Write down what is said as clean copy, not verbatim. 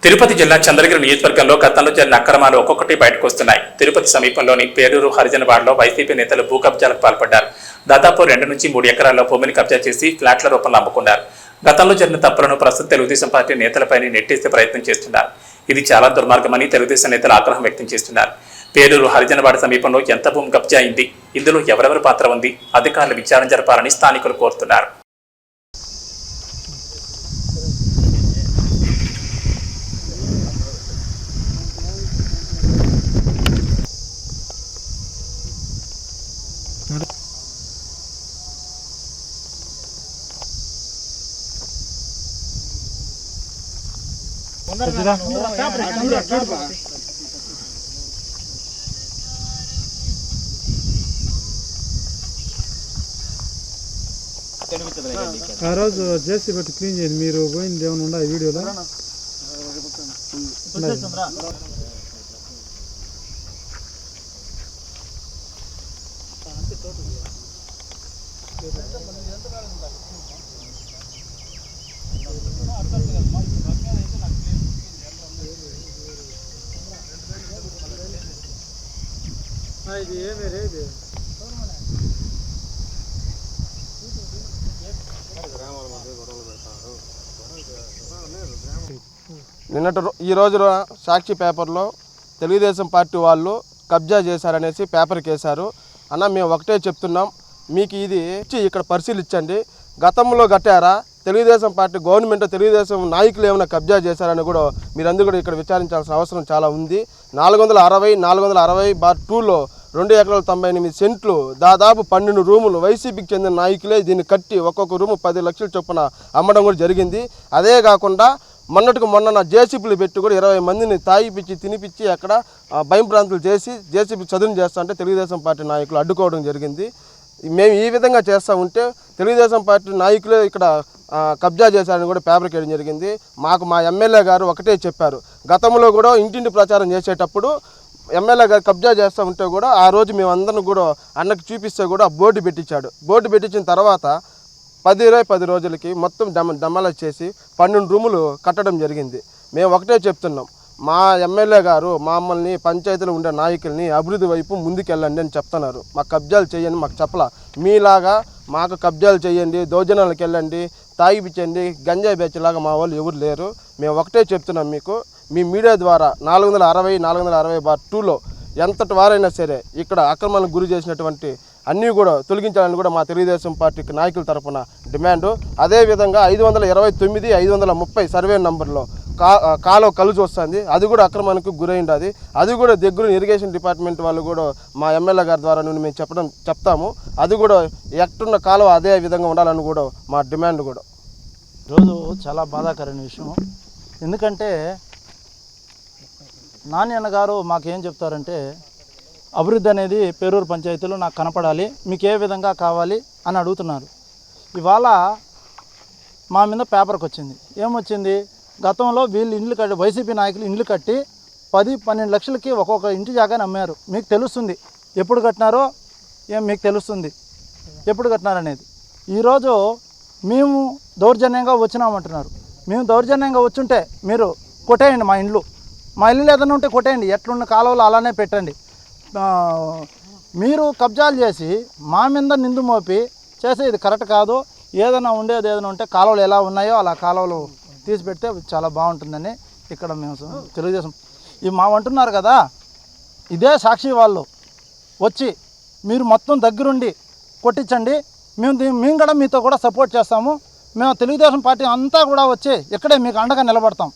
తిరుపతి జిల్లా చంద్రగిరి నియోజకవర్గంలో గతంలో జరిగిన అక్రమాలు ఒక్కొక్కటి బయటకు వస్తున్నాయి. తిరుపతి సమీపంలోని పేరూరు హరిజనవాడలో వైసీపీ నేతలు భూ కబ్జాలకు పాల్పడ్డారు. దాదాపు 2 నుంచి 3 ఎకరాల్లో భూమిని కబ్జా చేసి ఫ్లాట్ల రూపంలో అమ్ముకున్నారు. గతంలో జరిగిన తప్పులను ప్రస్తుత తెలుగుదేశం పార్టీ నేతలపైన నెట్టేసే ప్రయత్నం చేస్తున్నారు. ఇది చాలా దుర్మార్గమని తెలుగుదేశం నేతలు ఆగ్రహం వ్యక్తం చేస్తున్నారు. పేరూరు హరిజనవాడ సమీపంలో ఎంత భూమి కబ్జా అయింది, ఇందులో ఎవరెవరి పాత్ర ఉంది, అధికారులు విచారణ జరపాలని స్థానికులు కోరుతున్నారు. ఆ రోజు జేసీ పెట్టి క్లీన్ చేయండి. మీరు పోయింది ఏమైనా ఉందా ఈ వీడియోలో? ఇది ఏమే రేది ఈ రోజు సాక్షి పేపర్లో తెలుగుదేశం పార్టీ వాళ్ళు కబ్జా చేశారనేసి పేపర్కి వేశారు. అన్న మేము ఒకటే చెప్తున్నాం, మీకు ఇది ఇచ్చి ఇక్కడ పరిశీలించండి. గతంలో కట్టారా, తెలుగుదేశం పార్టీ గవర్నమెంట్ తెలుగుదేశం నాయకులు ఏమైనా కబ్జా చేశారని కూడా మీరందరూ కూడా ఇక్కడ విచారించాల్సిన అవసరం చాలా ఉంది. 460/2లో 2 ఎకరాల 98 సెంట్లు, దాదాపు 12 రూములు వైసీపీకి చెందిన నాయకులే దీన్ని కట్టి ఒక్కొక్క రూము 10 లక్షల చొప్పున అమ్మడం కూడా జరిగింది. అదే కాకుండా మొన్న జేసీబీలు పెట్టి కూడా 20 మందిని తాగిపిచ్చి తినిపించి అక్కడ భయం ప్రాంతాలు చేసి జేసీబీ చదును చేస్తా అంటే తెలుగుదేశం పార్టీ నాయకులు అడ్డుకోవడం జరిగింది. మేము ఈ విధంగా చేస్తూ ఉంటే తెలుగుదేశం పార్టీ నాయకులే ఇక్కడ కబ్జా చేశారని కూడా పేపర్కి వేయడం జరిగింది. మా ఎమ్మెల్యే గారు ఒకటే చెప్పారు, గతంలో కూడా ఇంటింటి ప్రచారం చేసేటప్పుడు ఎమ్మెల్యే గారు కబ్జా చేస్తూ ఉంటే కూడా ఆ రోజు మేమందరం కూడా అన్నకు చూపిస్తే కూడా బోర్డు పెట్టించాడు. బోర్డు పెట్టించిన తర్వాత 10 రోజులకి మొత్తం డమాలా చేసి 12 రూములు కట్టడం జరిగింది. మేము ఒకటే చెప్తున్నాం, మా ఎమ్మెల్యే గారు మమ్మల్ని పంచాయతీలో ఉండే నాయకుల్ని అభివృద్ధి వైపు ముందుకెళ్ళండి అని చెప్తున్నారు. మాకు కబ్జాలు చేయండి మాకు చెప్పలా, మీలాగా మాకు కబ్జాలు చేయండి, దౌర్జన్యాలకు వెళ్ళండి, తాగిపించండి, గంజాయి బెచ్చలాగా మా వాళ్ళు ఎవరు లేరు. మేము ఒకటే చెప్తున్నాం మీకు, మీ మీడియా ద్వారా 460/2లో ఎంతటి వారైనా సరే ఇక్కడ అక్రమాలకు గురి చేసినటువంటి అన్నీ కూడా తొలగించాలని కూడా మా తెలుగుదేశం పార్టీకి నాయకుల తరఫున డిమాండు. అదేవిధంగా 529, 530 సర్వే నంబర్లో కాలువ కలిసి వస్తుంది, అది కూడా అక్రమానికి గురైంది. అది కూడా దగ్గర ఇరిగేషన్ డిపార్ట్మెంట్ వాళ్ళు కూడా మా ఎమ్మెల్యే గారి ద్వారా మేము చెప్తాము. అది కూడా ఎక్కడున్న కాలువ అదే విధంగా ఉండాలని కూడా మా డిమాండ్ కూడా. ఈరోజు చాలా బాధాకరమైన విషయం. ఎందుకంటే నాని అన్న గారు మాకేం చెప్తారంటే, అభివృద్ధి అనేది పేరూరు పంచాయతీలో నాకు కనపడాలి, మీకు ఏ విధంగా కావాలి అని అడుగుతున్నారు. ఇవాళ మా మీద పేపర్కి వచ్చింది, ఏమొచ్చింది, గతంలో వీళ్ళు ఇండ్లు కట్టి వైసీపీ నాయకులు ఇండ్లు కట్టి 10-12 లక్షలకి ఒక్కొక్క ఇంటి జాగాని అమ్మారు. మీకు తెలుస్తుంది ఎప్పుడు కట్టినారో, మీకు తెలుస్తుంది ఎప్పుడు కట్టినారనేది. ఈరోజు మేము దౌర్జన్యంగా వచ్చినామంటున్నారు. మేము దౌర్జన్యంగా వచ్చుంటే మీరు కొట్టేయండి, మా ఇల్లు ఏదైనా ఉంటే కొట్టేయండి, ఎట్లున్న కాలువలు అలానే పెట్టండి. మీరు కబ్జాలు చేసి మా మీద నిందు మోపి చేసే ఇది కరెక్ట్ కాదు. ఏదైనా ఉంటే కాలువలు ఎలా ఉన్నాయో అలా కాలువలు తీసి పెడితే చాలా బాగుంటుందని ఇక్కడ మేము తెలుగుదేశం అంటున్నారు కదా, ఇదే సాక్షి వాళ్ళు వచ్చి మీరు మొత్తం దగ్గరుండి కొట్టించండి, మేము కూడా మీతో కూడా సపోర్ట్ చేస్తాము. మేము తెలుగుదేశం పార్టీ అంతా కూడా వచ్చి ఇక్కడే మీకు అండగా నిలబడతాం.